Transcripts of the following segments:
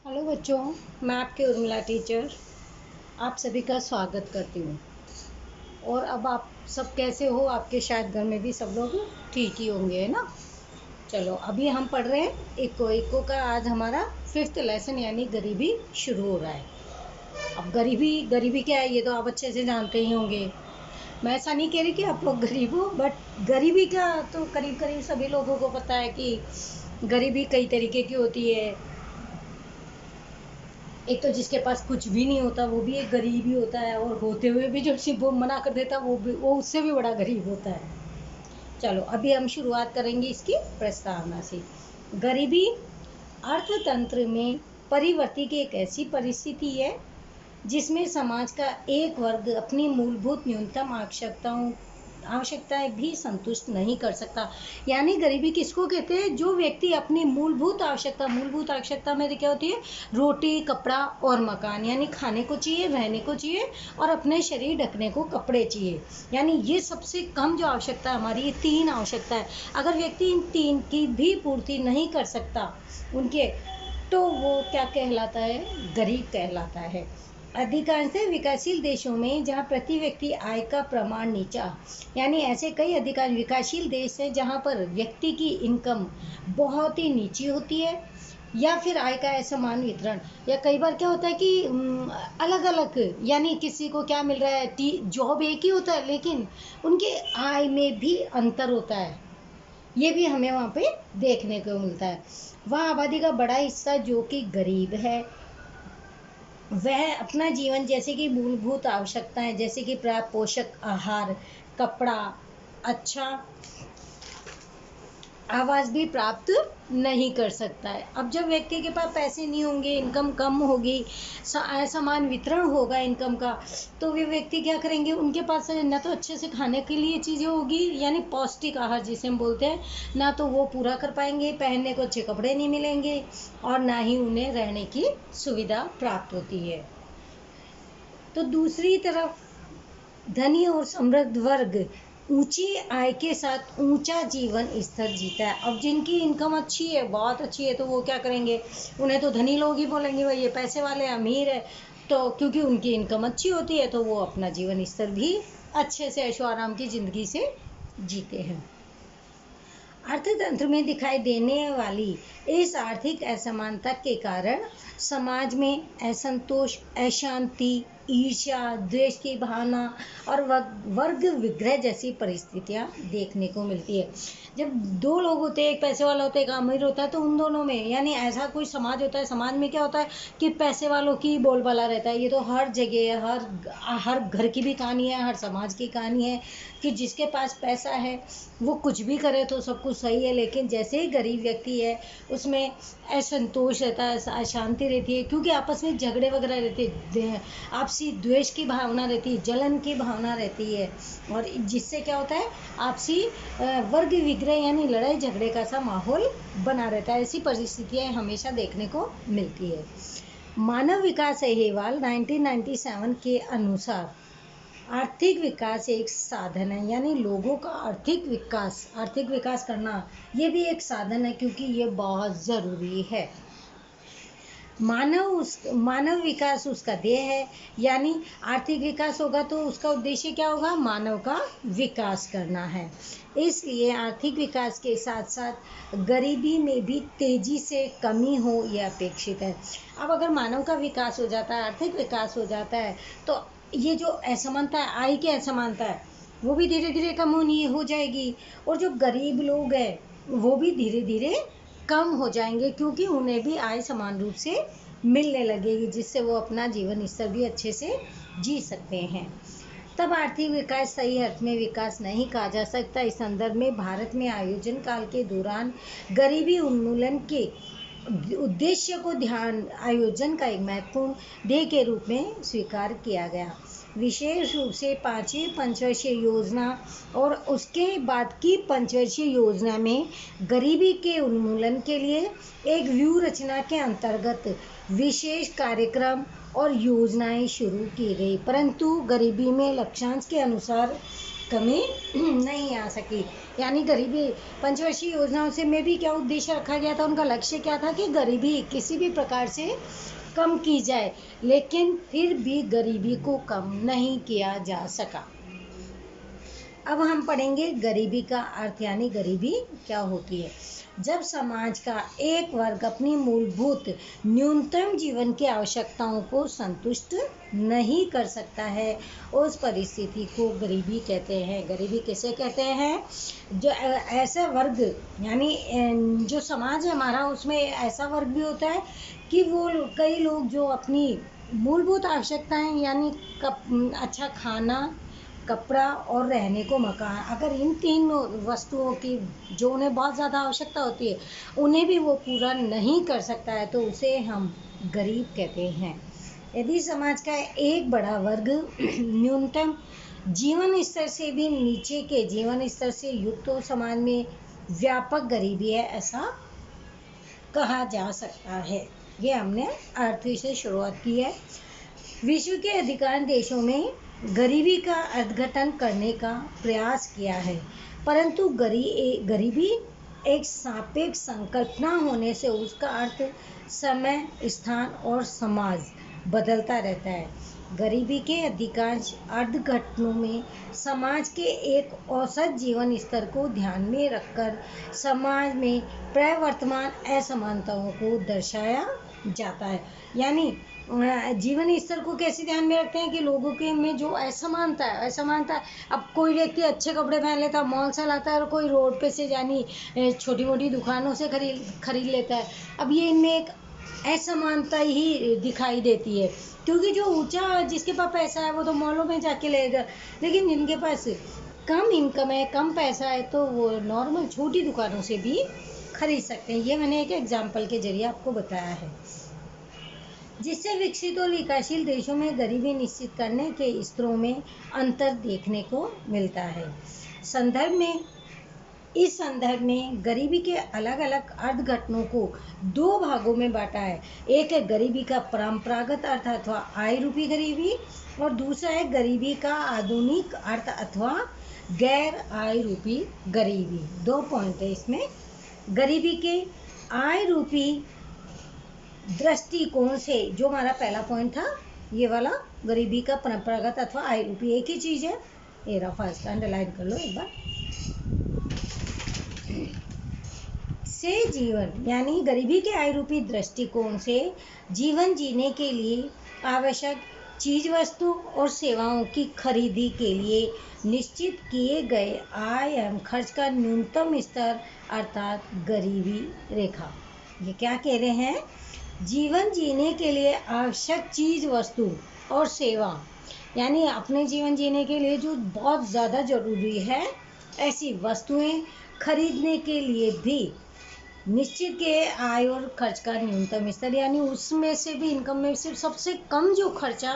Hello बच्चों, मैं आपकी उर्मिला टीचर आप सभी का स्वागत करती हूँ। और अब आप सब कैसे हो? आपके शायद घर में भी सब लोग ठीक ही होंगे, है ना। चलो, अभी हम पढ़ रहे हैं इको इको का। आज हमारा 5th लेसन यानी गरीबी शुरू हो रहा है। अब गरीबी गरीबी क्या है ये तो आप अच्छे से जानते ही होंगे। मैं ऐसा नहीं कह रही कि आप लोग गरीब हो, बट गरीबी का तो करीब करीब सभी लोगों को पता है कि गरीबी कई तरीके की होती है। एक तो जिसके पास कुछ भी नहीं होता वो भी एक गरीब ही होता है, और होते हुए भी जो सिर्फ वो मना कर देता वो उससे भी बड़ा गरीब होता है। चलो, अभी हम शुरुआत करेंगे इसकी प्रस्तावना से। गरीबी अर्थतंत्र में परिवर्ती की एक ऐसी परिस्थिति है जिसमें समाज का एक वर्ग अपनी मूलभूत न्यूनतम आवश्यकताएं भी संतुष्ट नहीं कर सकता। यानी गरीबी किसको कहते हैं? जो व्यक्ति अपनी मूलभूत आवश्यकता में क्या होती है? रोटी, कपड़ा और मकान, यानी खाने को चाहिए, रहने को चाहिए और अपने शरीर ढकने को कपड़े चाहिए। यानी ये सबसे कम जो आवश्यकता हमारी, ये 3 आवश्यकता है। अगर व्यक्ति इन 3 की भी पूर्ति नहीं कर सकता उनके, तो वो क्या कहलाता है? गरीब कहलाता है। अधिकांश विकासशील देशों में जहाँ प्रति व्यक्ति आय का प्रमाण नीचा, यानी ऐसे कई अधिकांश विकासशील देश हैं जहाँ पर व्यक्ति की इनकम बहुत ही नीची होती है, या फिर आय का असमान वितरण, या कई बार क्या होता है कि अलग अलग, यानी किसी को क्या मिल रहा है, जॉब एक ही होता है लेकिन उनके आय में भी अंतर होता है। ये भी हमें वहाँ पे देखने को मिलता है। वहाँ आबादी का बड़ा हिस्सा जो कि गरीब है, वह अपना जीवन जैसे कि मूलभूत आवश्यकताएं जैसे कि पर्याप्त पोषक आहार, कपड़ा, अच्छा आवास भी प्राप्त नहीं कर सकता है। अब जब व्यक्ति के पास पैसे नहीं होंगे, इनकम कम होगी, असमान वितरण होगा इनकम का, तो वे व्यक्ति क्या करेंगे? उनके पास ना तो अच्छे से खाने के लिए चीज़ें होगी, यानी पौष्टिक आहार जिसे हम बोलते हैं, ना तो वो पूरा कर पाएंगे, पहनने को अच्छे कपड़े नहीं मिलेंगे, और ना ही उन्हें रहने की सुविधा प्राप्त होती है। तो दूसरी तरफ धनी और समृद्ध वर्ग ऊंची आय के साथ ऊंचा जीवन स्तर जीता है। अब जिनकी इनकम अच्छी है, बहुत अच्छी है, तो वो क्या करेंगे? उन्हें तो धनी लोग ही बोलेंगे, भाई ये पैसे वाले अमीर है। तो क्योंकि उनकी इनकम अच्छी होती है तो वो अपना जीवन स्तर भी अच्छे से ऐशो आराम की जिंदगी से जीते हैं। अर्थतंत्र में दिखाई देने वाली इस आर्थिक असमानता के कारण समाज में असंतोष, अशांति, ईर्ष्या, द्वेष की भावना और वर्ग विग्रह जैसी परिस्थितियां देखने को मिलती है। जब दो लोग होते हैं, एक पैसे वाला होता है, एक अमीर होता है, तो उन दोनों में, यानी ऐसा कोई समाज होता है, समाज में क्या होता है कि पैसे वालों की बोलबाला रहता है। ये तो हर जगह, हर घर की भी कहानी है, हर समाज की कहानी है कि जिसके पास पैसा है वो कुछ भी करे तो सब कुछ सही है, लेकिन जैसे ही गरीब व्यक्ति है उसमें असंतोष रहता है, अशांति रहती है, क्योंकि आपस में झगड़े वगैरह रहते हैं, आपसी द्वेष की भावना रहती है, जलन की भावना रहती है, और जिससे क्या होता है? आपसी वर्ग विग्रह यानी लड़ाई झगड़े का सा माहौल बना रहता है। ऐसी परिस्थितियां हमेशा देखने को मिलती है। मानव विकास अहवाल 1997 के अनुसार आर्थिक विकास एक साधन है, यानी लोगों का आर्थिक विकास करना ये भी एक साधन है, क्योंकि ये बहुत ज़रूरी है। मानव विकास उसका ध्येय है, यानी आर्थिक विकास होगा तो उसका उद्देश्य क्या होगा? मानव का विकास करना है। इसलिए आर्थिक विकास के साथ साथ गरीबी में भी तेजी से कमी हो यह अपेक्षित है। अब अगर मानव का विकास हो जाता है, आर्थिक विकास हो जाता है, तो ये जो असमानता है, आय की असमानता है, वो भी धीरे धीरे कम होनी हो जाएगी, और जो गरीब लोग हैं वो भी धीरे धीरे कम हो जाएंगे, क्योंकि उन्हें भी आय समान रूप से मिलने लगेगी, जिससे वो अपना जीवन स्तर भी अच्छे से जी सकते हैं। तब आर्थिक विकास सही अर्थ में विकास नहीं कहा जा सकता। इस संदर्भ में भारत में आयोजन काल के दौरान गरीबी उन्मूलन के उद्देश्य को ध्यान आयोजन का एक महत्वपूर्ण ध्येय के रूप में स्वीकार किया गया। विशेष रूप से 5वीं पंचवर्षीय योजना और उसके बाद की पंचवर्षीय योजना में गरीबी के उन्मूलन के लिए एक व्यूह रचना के अंतर्गत विशेष कार्यक्रम और योजनाएं शुरू की गई, परंतु गरीबी में लक्ष्यांश के अनुसार कमी नहीं आ सकी। यानी गरीबी पंचवर्षीय योजनाओं से में भी क्या उद्देश्य रखा गया था, उनका लक्ष्य क्या था कि गरीबी किसी भी प्रकार से कम की जाए, लेकिन फिर भी गरीबी को कम नहीं किया जा सका। अब हम पढ़ेंगे गरीबी का अर्थ, यानी गरीबी क्या होती है। जब समाज का एक वर्ग अपनी मूलभूत न्यूनतम जीवन की आवश्यकताओं को संतुष्ट नहीं कर सकता है, उस परिस्थिति को गरीबी कहते हैं। गरीबी किसे कहते हैं? जो ऐसा वर्ग, यानी जो समाज है हमारा, उसमें ऐसा वर्ग भी होता है कि वो कई लोग जो अपनी मूलभूत आवश्यकताएं, यानी अच्छा खाना, कपड़ा और रहने को मकान, अगर इन तीन वस्तुओं की जो उन्हें बहुत ज़्यादा आवश्यकता होती है उन्हें भी वो पूरा नहीं कर सकता है, तो उसे हम गरीब कहते हैं। यदि समाज का एक बड़ा वर्ग न्यूनतम जीवन स्तर से भी नीचे के जीवन स्तर से युक्त हो, समाज में व्यापक गरीबी है ऐसा कहा जा सकता है। ये हमने अर्थ से शुरुआत की है। विश्व के अधिकांश देशों में गरीबी का अर्धघटन करने का प्रयास किया है, परंतु गरीबी एक सापेक्ष संकल्पना होने से उसका अर्थ समय, स्थान और समाज बदलता रहता है। गरीबी के अधिकांश अर्धघटनों में समाज के एक औसत जीवन स्तर को ध्यान में रखकर समाज में प्रवर्तमान असमानताओं को दर्शाया जाता है। यानी जीवन स्तर को कैसे ध्यान में रखते हैं कि लोगों के में जो असमानता है। अब कोई व्यक्ति अच्छे कपड़े पहन लेता है, मॉल से लाता है, और कोई रोड पे से जानी छोटी मोटी दुकानों से खरीद लेता है। अब ये इनमें एक असमानता ही दिखाई देती है, क्योंकि जो ऊंचा जिसके पास पैसा है वो तो मॉलों में जाके लेगा, लेकिन जिनके पास कम इनकम है, कम पैसा है, तो वो नॉर्मल छोटी दुकानों से भी खरीद सकते हैं। ये मैंने एक एग्जाम्पल के जरिए आपको बताया है। जिससे विकसित और विकासशील देशों में गरीबी निश्चित करने के स्तरों में अंतर देखने को मिलता है। इस संदर्भ में गरीबी के अलग अलग अर्धघटनों को दो भागों में बांटा है। एक है गरीबी का परंपरागत अर्थ अथवा आय रूपी गरीबी, और दूसरा है गरीबी का आधुनिक अर्थ अथवा गैर आय रूपी गरीबी। दो पॉइंट है इसमें। गरीबी के आय रूपी दृष्टिकोण से, जो हमारा पहला पॉइंट था ये वाला, गरीबी का परंपरागत अथवा आय रूपी, एक ही चीज है, ये रहा फर्स्ट, अंडरलाइन कर लो एक बार। से जीवन, यानी गरीबी के आय रूपी दृष्टिकोण से जीवन जीने के लिए आवश्यक चीज वस्तु और सेवाओं की खरीदी के लिए निश्चित किए गए आय एवं खर्च का न्यूनतम स्तर अर्थात गरीबी रेखा। ये क्या कह रहे हैं? जीवन जीने के लिए आवश्यक चीज वस्तु और सेवा, यानी अपने जीवन जीने के लिए जो बहुत ज़्यादा जरूरी है ऐसी वस्तुएं खरीदने के लिए भी निश्चित के आय और खर्च का न्यूनतम स्तर, यानी उसमें से भी इनकम में से सबसे कम जो खर्चा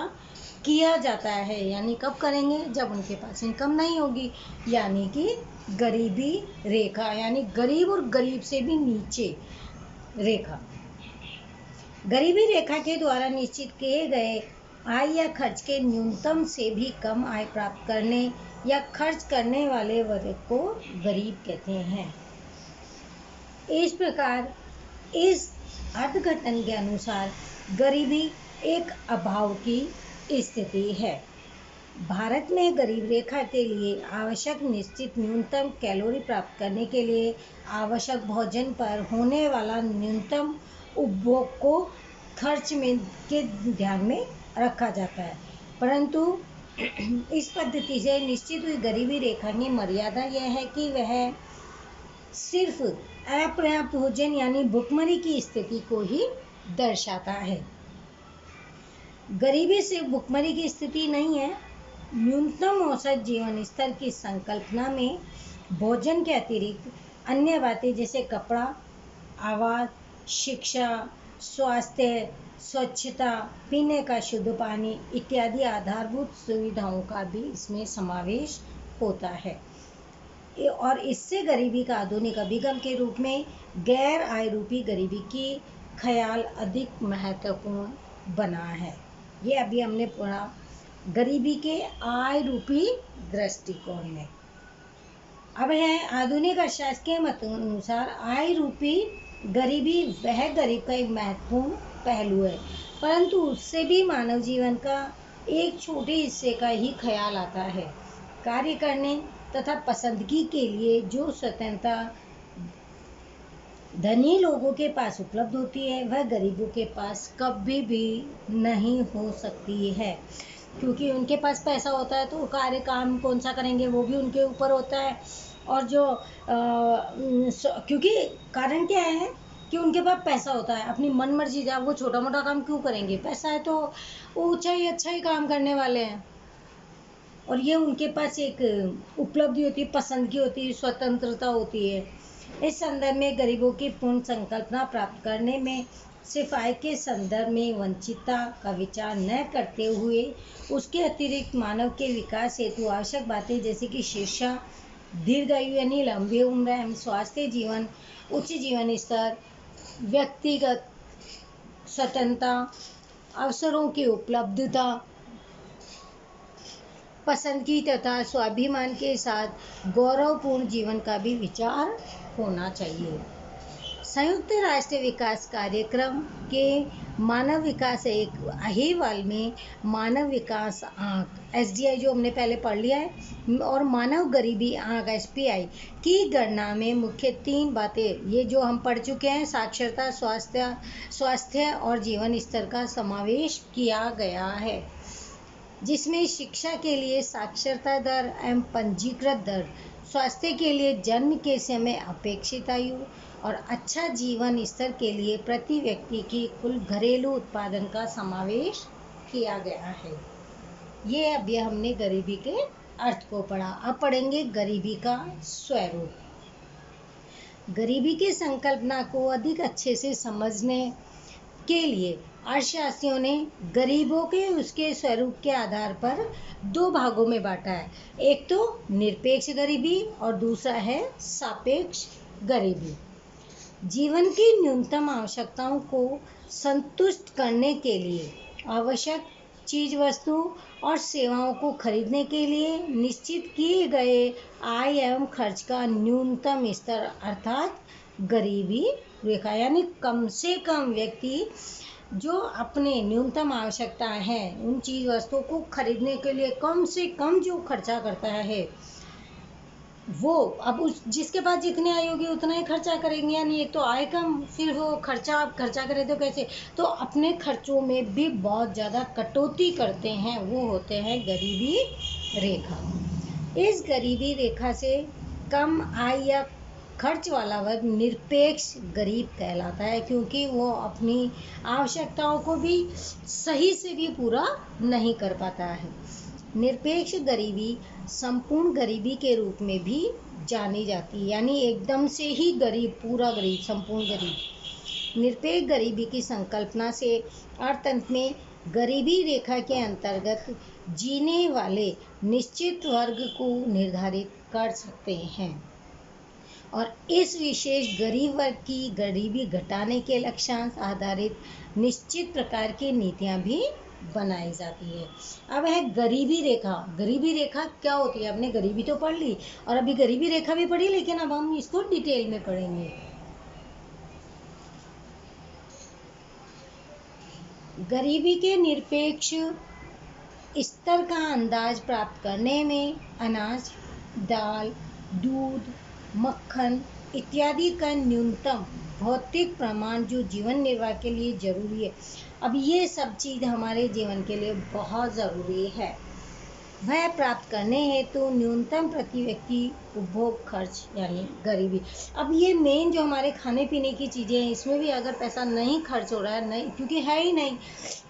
किया जाता है, यानी कब करेंगे? जब उनके पास इनकम नहीं होगी, यानी कि गरीबी रेखा, यानी गरीब और गरीब से भी नीचे रेखा। गरीबी रेखा के द्वारा निश्चित किए गए आय या खर्च के न्यूनतम से भी कम आय प्राप्त करने या खर्च करने वाले वर्ग को गरीब कहते हैं। इस प्रकार इस अर्धघटन के अनुसार गरीबी एक अभाव की स्थिति है। भारत में गरीब रेखा के लिए आवश्यक निश्चित न्यूनतम कैलोरी प्राप्त करने के लिए आवश्यक भोजन पर होने वाला न्यूनतम उपभोग को खर्च में के ध्यान में रखा जाता है, परंतु इस पद्धति से निश्चित हुई गरीबी रेखा की मर्यादा यह है कि वह सिर्फ अपर्याप्त भोजन यानी भुखमरी की स्थिति को ही दर्शाता है। गरीबी सिर्फ भुखमरी की स्थिति नहीं है। न्यूनतम औसत जीवन स्तर की संकल्पना में भोजन के अतिरिक्त अन्य बातें जैसे कपड़ा, आवास, शिक्षा, स्वास्थ्य, स्वच्छता, पीने का शुद्ध पानी इत्यादि आधारभूत सुविधाओं का भी इसमें समावेश होता है। और इससे गरीबी का आधुनिक अभिगम के रूप में गैर आय रूपी गरीबी की ख्याल अधिक महत्वपूर्ण बना है। ये अभी हमने पढ़ा गरीबी के आय रूपी दृष्टिकोण में। अब है आधुनिक अर्थशास्त्र के मत अनुसार आय रूपी गरीबी वह गरीब का एक महत्वपूर्ण पहलू है, परंतु उससे भी मानव जीवन का एक छोटे हिस्से का ही ख्याल आता है। कार्य करने तथा पसंदगी के लिए जो स्वतंत्रता धनी लोगों के पास उपलब्ध होती है, वह गरीबों के पास कभी भी नहीं हो सकती है, क्योंकि उनके पास पैसा होता है तो वो कार्य काम कौन सा करेंगे वो भी उनके ऊपर होता है। और जो क्योंकि कारण क्या है कि उनके पास पैसा होता है, अपनी मन मर्जी जा वो छोटा मोटा काम क्यों करेंगे, पैसा है तो वो ऊंचा ही अच्छा ही काम करने वाले हैं। और ये उनके पास एक उपलब्धि होती है, पसंदगी होती है, स्वतंत्रता होती है। इस संदर्भ में गरीबों की पूर्ण संकल्पना प्राप्त करने में सिर्फ आय के संदर्भ में वंचितता का विचार न करते हुए उसके अतिरिक्त मानव के विकास हेतु आवश्यक बातें जैसे कि शिक्षा, दीर्घायु यानी लंबी उम्र एवं स्वास्थ्य जीवन, उच्च जीवन स्तर, व्यक्तिगत स्वतंत्रता, अवसरों की उपलब्धता, पसंदगी तथा स्वाभिमान के साथ गौरवपूर्ण जीवन का भी विचार होना चाहिए। संयुक्त राष्ट्र विकास कार्यक्रम के मानव विकास एक अहिवाल में मानव विकास आंक SDI जो हमने पहले पढ़ लिया है और मानव गरीबी आंक SPI की गणना में मुख्य 3 बातें ये जो हम पढ़ चुके हैं, साक्षरता, स्वास्थ्य और जीवन स्तर का समावेश किया गया है, जिसमें शिक्षा के लिए साक्षरता दर एवं पंजीकृत दर, स्वास्थ्य के लिए जन्म के समय अपेक्षित आयु और अच्छा जीवन स्तर के लिए प्रति व्यक्ति की कुल घरेलू उत्पादन का समावेश किया गया है। ये अभी हमने गरीबी के अर्थ को पढ़ा। अब पढ़ेंगे गरीबी का स्वरूप। गरीबी की संकल्पना को अधिक अच्छे से समझने के लिए अर्थशास्त्रियों ने गरीबों के उसके स्वरूप के आधार पर 2 भागों में बांटा है। एक तो निरपेक्ष गरीबी और दूसरा है सापेक्ष गरीबी। जीवन की न्यूनतम आवश्यकताओं को संतुष्ट करने के लिए आवश्यक चीज वस्तु और सेवाओं को खरीदने के लिए निश्चित किए गए आय एवं खर्च का न्यूनतम स्तर अर्थात गरीबी रेखा, यानी कम से कम व्यक्ति जो अपने न्यूनतम आवश्यकता है उन चीज वस्तुओं को खरीदने के लिए कम से कम जो खर्चा करता है वो अब उस जिसके पास जितनी आय होगी उतना ही खर्चा करेंगे, यानी एक तो आय कम, फिर वो खर्चा करें तो कैसे, तो अपने खर्चों में भी बहुत ज़्यादा कटौती करते हैं, वो होते हैं गरीबी रेखा। इस गरीबी रेखा से कम आय या खर्च वाला वर्ग निरपेक्ष गरीब कहलाता है, क्योंकि वो अपनी आवश्यकताओं को भी सही से भी पूरा नहीं कर पाता है। निरपेक्ष गरीबी संपूर्ण गरीबी के रूप में भी जानी जाती है, यानी एकदम से ही गरीब, पूरा गरीब, संपूर्ण गरीब। निरपेक्ष गरीबी की संकल्पना से अर्थतंत्र में गरीबी रेखा के अंतर्गत जीने वाले निश्चित वर्ग को निर्धारित कर सकते हैं और इस विशेष गरीब वर्ग की गरीबी घटाने के लक्ष्यांश आधारित निश्चित प्रकार की नीतियां भी बनाई जाती है। अब है गरीबी रेखा। गरीबी रेखा क्या होती है, आपने गरीबी तो पढ़ ली और अभी गरीबी रेखा भी पढ़ी, लेकिन अब हम इसको डिटेल में पढ़ेंगे। गरीबी के निरपेक्ष स्तर का अंदाज प्राप्त करने में अनाज, दाल, दूध, मक्खन इत्यादि का न्यूनतम भौतिक प्रमाण जो जीवन निर्वाह के लिए जरूरी है, अब ये सब चीज़ हमारे जीवन के लिए बहुत ज़रूरी है, वह प्राप्त करने हेतु न्यूनतम प्रति व्यक्ति उपभोग खर्च यानी गरीबी। अब ये मेन जो हमारे खाने पीने की चीज़ें हैं, इसमें भी अगर पैसा नहीं खर्च हो रहा है, नहीं क्योंकि है ही नहीं,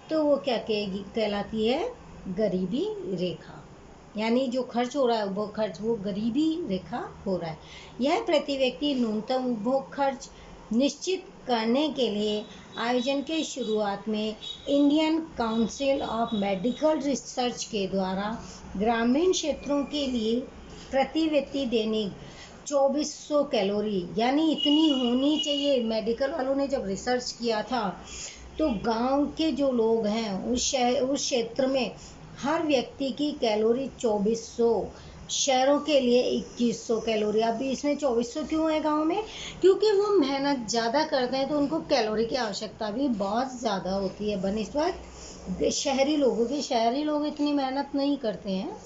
तो वो क्या कहलाती है, गरीबी रेखा, यानी जो खर्च हो रहा है उपभोग खर्च वो गरीबी रेखा हो रहा है। यह प्रति व्यक्ति न्यूनतम उपभोग खर्च निश्चित करने के लिए आयोजन के शुरुआत में Indian council of medical research के द्वारा ग्रामीण क्षेत्रों के लिए प्रति व्यक्ति दैनिक 2400 कैलोरी यानी इतनी होनी चाहिए। मेडिकल वालों ने जब रिसर्च किया था तो गांव के जो लोग हैं उस क्षेत्र में हर व्यक्ति की कैलोरी 2400, शहरों के लिए 2100 कैलोरी। अब इसमें 2400 क्यों है गांव में? क्योंकि वो मेहनत ज़्यादा करते हैं तो उनको कैलोरी की आवश्यकता भी बहुत ज़्यादा होती है बनस्पत शहरी लोगों की। शहरी लोग इतनी मेहनत नहीं करते हैं,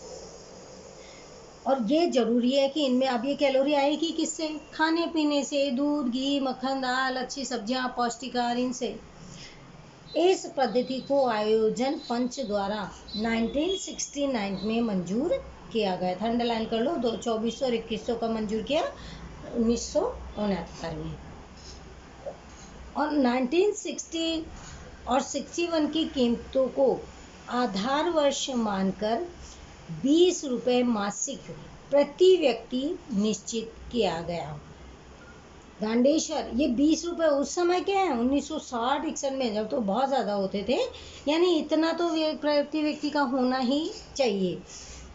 और ये जरूरी है कि इनमें अब ये कैलोरी आएगी किससे? खाने पीने से, दूध, घी, मक्खन, दाल, अच्छी सब्जियां, पौष्टिक आहार, इनसे। इस पद्धति को आयोजन पंच द्वारा 1969 में मंजूर किया गया था। अंडरलाइन कर लो, 2400 और 2100 का मंजूर किया 1969 में। और 1960 और 61 की कीमतों को आधार वर्ष मानकर 20 रुपये मासिक प्रति व्यक्ति निश्चित किया गया। दांडेश्वर, ये 20 रुपये उस समय क्या है 1960-61 में, जब तो बहुत ज़्यादा होते थे, यानी इतना तो प्रति व्यक्ति का होना ही चाहिए।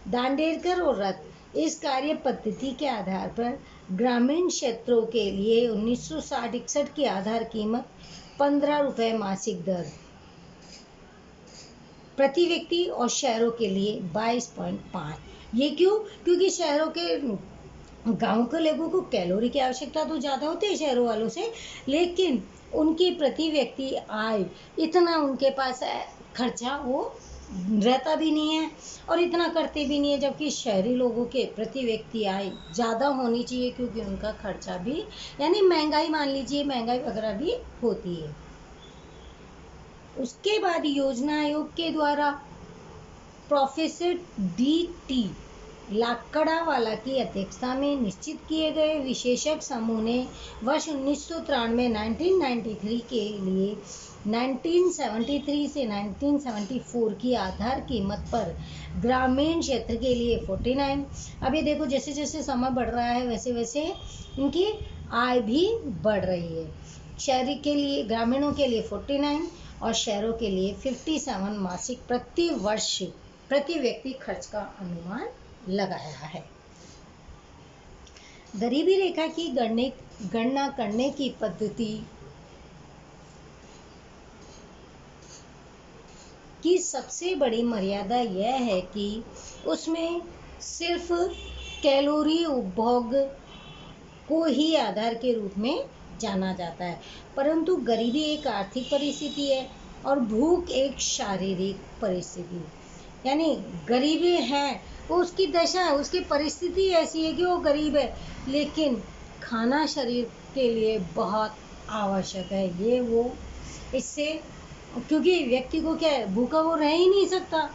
दांडेरकर और रथ इस कार्य पद्धति के आधार पर ग्रामीण क्षेत्रों के लिए 1960-61 की आधार कीमत 15 रुपये मासिक दर प्रति व्यक्ति, और शहरों के लिए 22.5। ये क्यों? क्योंकि शहरों के गांव के लोगों को कैलोरी की आवश्यकता तो ज़्यादा होती है शहरों वालों से, लेकिन उनकी प्रति व्यक्ति आय इतना उनके पास खर्चा वो रहता भी नहीं है और इतना करते भी नहीं है, जबकि शहरी लोगों के प्रति व्यक्ति आय ज़्यादा होनी चाहिए, क्योंकि उनका खर्चा भी, यानी महंगाई, मान लीजिए महंगाई वगैरह भी होती है। उसके बाद योजना आयोग के द्वारा प्रोफेसर DT लाकड़ावाला की अध्यक्षता में निश्चित किए गए विशेषज्ञ समूह ने वर्ष 1993 के लिए 1973 से 1974 की आधार कीमत पर ग्रामीण क्षेत्र के लिए 49। अब ये देखो, जैसे जैसे समय बढ़ रहा है वैसे वैसे इनकी आय भी बढ़ रही है। शहरी के लिए, ग्रामीणों के लिए 49 और शहरों के लिए 57 मासिक प्रति वर्ष प्रति व्यक्ति खर्च का अनुमान लगाया है। गरीबी रेखा की गणना करने की पद्धति की सबसे बड़ी मर्यादा यह है कि उसमें सिर्फ कैलोरी उपभोग को ही आधार के रूप में जाना जाता है, परंतु गरीबी एक आर्थिक परिस्थिति है और भूख एक शारीरिक परिस्थिति। यानी गरीबी है, वो उसकी दशा है, उसकी परिस्थिति ऐसी है कि वो गरीब है, लेकिन खाना शरीर के लिए बहुत आवश्यक है। ये वो इससे, क्योंकि व्यक्ति को क्या है, भूखा वो रह ही नहीं सकता।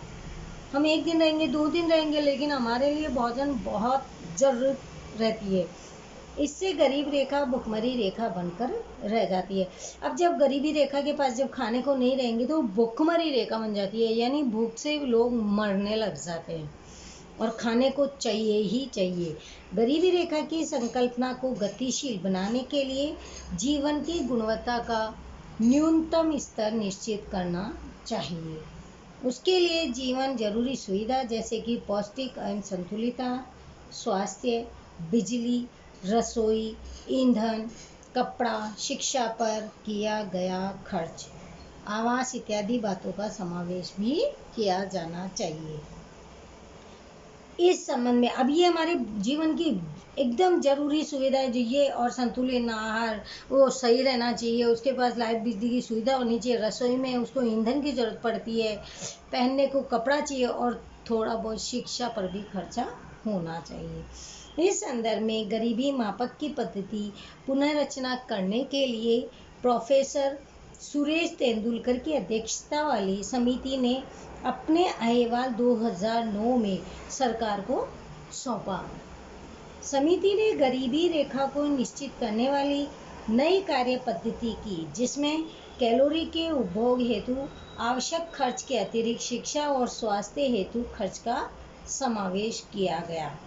हम एक दिन रहेंगे, 2 दिन रहेंगे, लेकिन हमारे लिए भोजन बहुत जरूरत रहती है। इससे गरीब रेखा भुखमरी रेखा बनकर रह जाती है। अब जब गरीबी रेखा के पास जब खाने को नहीं रहेंगे तो भुखमरी रेखा बन जाती है, यानी भूख से लोग मरने लग जाते हैं और खाने को चाहिए ही चाहिए। गरीबी रेखा की संकल्पना को गतिशील बनाने के लिए जीवन की गुणवत्ता का न्यूनतम स्तर निश्चित करना चाहिए। उसके लिए जीवन जरूरी सुविधा जैसे कि पौष्टिक एवं संतुलित स्वास्थ्य, बिजली, रसोई, ईंधन, कपड़ा, शिक्षा पर किया गया खर्च, आवास इत्यादि बातों का समावेश भी किया जाना चाहिए। इस संबंध में अब ये हमारे जीवन की एकदम जरूरी सुविधा है जो ये, और संतुलित आहार वो सही रहना चाहिए, उसके पास लाइट बिजली की सुविधा होनी चाहिए, रसोई में उसको ईंधन की जरूरत पड़ती है, पहनने को कपड़ा चाहिए और थोड़ा बहुत शिक्षा पर भी खर्चा होना चाहिए। इस संदर्भ में गरीबी मापक की पद्धति पुनर्रचना करने के लिए प्रोफेसर सुरेश तेंदुलकर की अध्यक्षता वाली समिति ने अपने अहवाल 2009 में सरकार को सौंपा। समिति ने गरीबी रेखा को निश्चित करने वाली नई कार्य पद्धति की, जिसमें कैलोरी के उपभोग हेतु आवश्यक खर्च के अतिरिक्त शिक्षा और स्वास्थ्य हेतु खर्च का समावेश किया गया।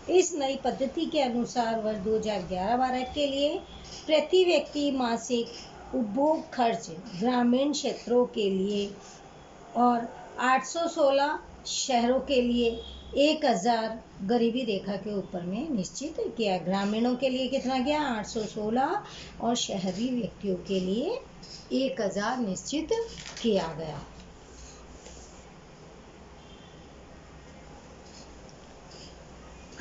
इस नई पद्धति के अनुसार वर्ष 2011-12 के लिए प्रति व्यक्ति मासिक उपभोग खर्च ग्रामीण क्षेत्रों के लिए और 816 शहरों के लिए 1000 गरीबी रेखा के ऊपर में निश्चित किया। ग्रामीणों के लिए कितना गया? 816 और शहरी व्यक्तियों के लिए 1000 निश्चित किया गया।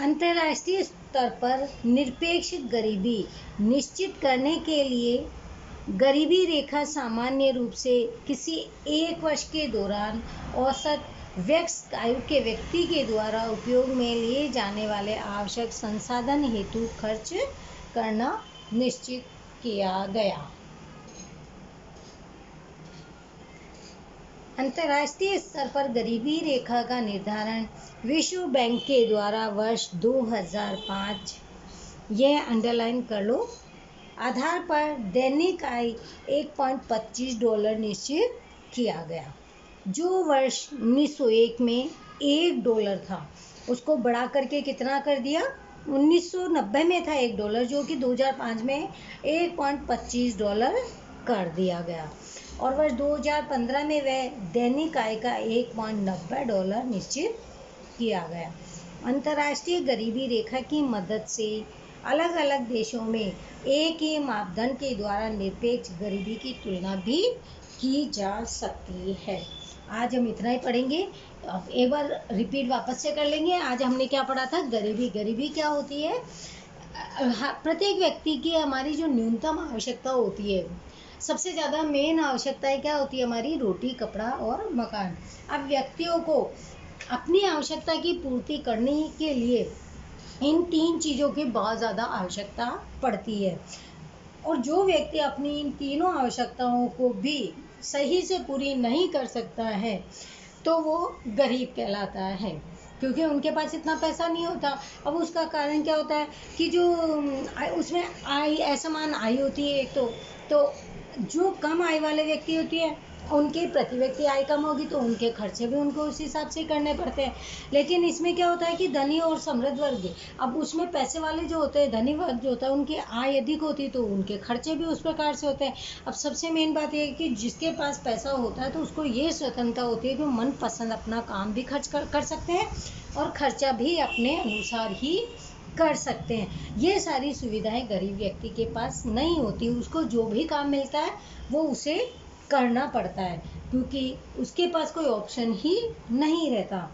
अंतर्राष्ट्रीय स्तर पर निरपेक्ष गरीबी निश्चित करने के लिए गरीबी रेखा सामान्य रूप से किसी एक वर्ष के दौरान औसत वयस्क आयु के व्यक्ति के द्वारा उपयोग में लिए जाने वाले आवश्यक संसाधन हेतु खर्च करना निश्चित किया गया। अंतर्राष्ट्रीय स्तर पर गरीबी रेखा का निर्धारण विश्व बैंक के द्वारा वर्ष 2005 यह अंडरलाइन कर लो आधार पर दैनिक आय $1.25 निश्चित किया गया, जो वर्ष 1901 में $1 था। उसको बढ़ा करके कितना कर दिया, 1990 में था $1, जो कि 2005 में $1.25 कर दिया गया, और वर्ष 2015 में वह दैनिक आय का $1.90 निश्चित किया गया। अंतर्राष्ट्रीय गरीबी रेखा की मदद से अलग अलग देशों में एक ही मापदंड के द्वारा निरपेक्ष गरीबी की तुलना भी की जा सकती है। आज हम इतना ही पढ़ेंगे। अब एक बार रिपीट वापस से कर लेंगे। आज हमने क्या पढ़ा था, गरीबी। गरीबी क्या होती है, प्रत्येक व्यक्ति की हमारी जो न्यूनतम आवश्यकता होती है, सबसे ज़्यादा मेन आवश्यकताएं क्या होती है हमारी, रोटी, कपड़ा और मकान। अब व्यक्तियों को अपनी आवश्यकता की पूर्ति करने के लिए इन 3 चीज़ों की बहुत ज़्यादा आवश्यकता पड़ती है, और जो व्यक्ति अपनी इन तीनों आवश्यकताओं को भी सही से पूरी नहीं कर सकता है तो वो गरीब कहलाता है, क्योंकि उनके पास इतना पैसा नहीं होता। अब उसका कारण क्या होता है कि जो उसमें आय असमान आय होती है। एक तो जो कम आय वाले व्यक्ति होती है उनके प्रति व्यक्ति आय कम होगी तो उनके खर्चे भी उनको उस हिसाब से करने पड़ते हैं। लेकिन इसमें क्या होता है कि धनी और समृद्ध वर्ग, अब उसमें पैसे वाले जो होते हैं, धनी वर्ग जो होता है, उनकी आय अधिक होती है तो उनके खर्चे भी उस प्रकार से होते हैं। अब सबसे मेन बात यह है कि जिसके पास पैसा होता है तो उसको ये स्वतंत्रता होती है कि मन पसंद अपना काम भी खर्च कर सकते हैं और खर्चा भी अपने अनुसार ही कर सकते हैं। ये सारी सुविधाएं गरीब व्यक्ति के पास नहीं होती। उसको जो भी काम मिलता है वो उसे करना पड़ता है, क्योंकि उसके पास कोई ऑप्शन ही नहीं रहता।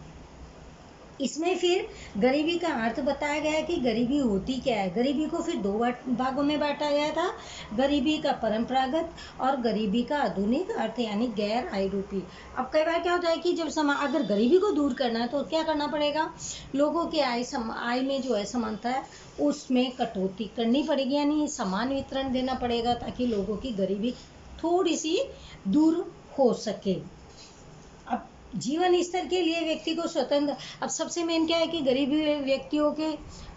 इसमें फिर गरीबी का अर्थ बताया गया है कि गरीबी होती क्या है। गरीबी को फिर 2 भागों में बांटा गया था, गरीबी का परंपरागत और गरीबी का आधुनिक अर्थ यानी गैर आय रूपी। अब कई बार क्या होता है कि जब अगर गरीबी को दूर करना है तो क्या करना पड़ेगा, लोगों के आय में जो असमानता है उसमें कटौती करनी पड़ेगी, यानी समान वितरण देना पड़ेगा ताकि लोगों की गरीबी थोड़ी सी दूर हो सके। अब जीवन स्तर के लिए व्यक्ति को स्वतंत्र, अब सबसे मेन क्या है कि गरीबी व्यक्तियों के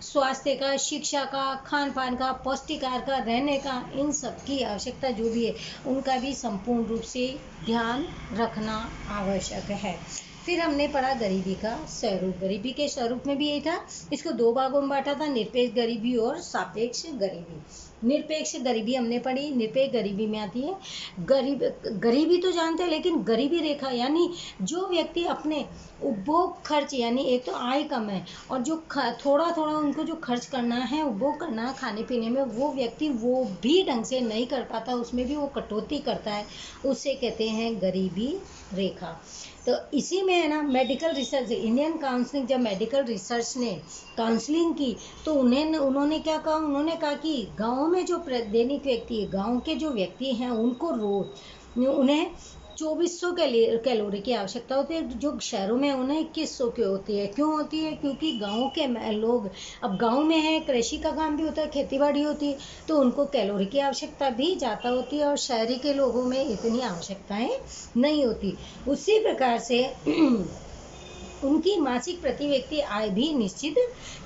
स्वास्थ्य का, शिक्षा का, खान पान का, पौष्टिक आहार का, रहने का, इन सब की आवश्यकता जो भी है उनका भी संपूर्ण रूप से ध्यान रखना आवश्यक है। फिर हमने पढ़ा गरीबी का स्वरूप। गरीबी के स्वरूप में भी यही था, इसको 2 भागों में बांटा था, निरपेक्ष गरीबी और सापेक्ष गरीबी। निरपेक्ष गरीबी हमने पढ़ी, निरपेक्ष गरीबी में आती है गरीबी तो जानते हैं, लेकिन गरीबी रेखा यानी जो व्यक्ति अपने उपभोग खर्च, यानी एक तो आय कम है और जो थोड़ा थोड़ा उनको जो खर्च करना है, उपभोग करना है खाने पीने में, वो व्यक्ति वो भी ढंग से नहीं कर पाता, उसमें भी वो कटौती करता है, उसे कहते हैं गरीबी रेखा। तो इसी में है ना मेडिकल रिसर्च, इंडियन काउंसलिंग, जब मेडिकल रिसर्च ने काउंसलिंग की तो उन्होंने क्या कहा, उन्होंने कहा कि गाँव में जो दैनिक व्यक्ति है, गाँव के जो व्यक्ति हैं उनको रोज उन्हें 2400 कैलोरी की आवश्यकता होती है, जो शहरों में उन्हें 2100 की होती है। क्यों होती है, क्योंकि गाँव के लोग, अब गाँव में है, कृषि का काम भी होता है, खेती बाड़ी होती है, तो उनको कैलोरी की आवश्यकता भी ज़्यादा होती है और शहरी के लोगों में इतनी आवश्यकताएं नहीं होती। उसी प्रकार से उनकी मासिक प्रति व्यक्ति आय भी निश्चित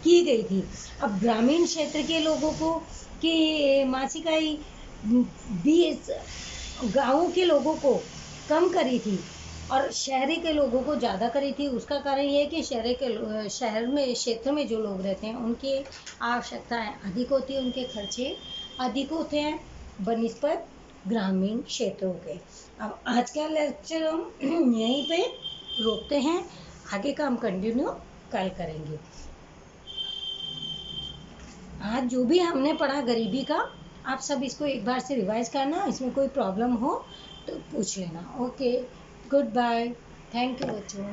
की गई थी। अब ग्रामीण क्षेत्र के लोगों को कि मासिक आय 20, गाँव के लोगों को कम करी थी और शहरी के लोगों को ज़्यादा करी थी। उसका कारण ये है कि शहर में क्षेत्र में जो लोग रहते हैं उनकी आवश्यकताएं अधिक होती है, उनके खर्चे अधिक होते हैं बनिस्बत ग्रामीण क्षेत्रों के। अब आज का लेक्चर हम यहीं पे रोकते हैं, आगे का हम कंटिन्यू कल करेंगे। आज जो भी हमने पढ़ा गरीबी का, आप सब इसको एक बार से रिवाइज करना, इसमें कोई प्रॉब्लम हो तो पूछ लेना। Okay, good bye, thank you बच्चों।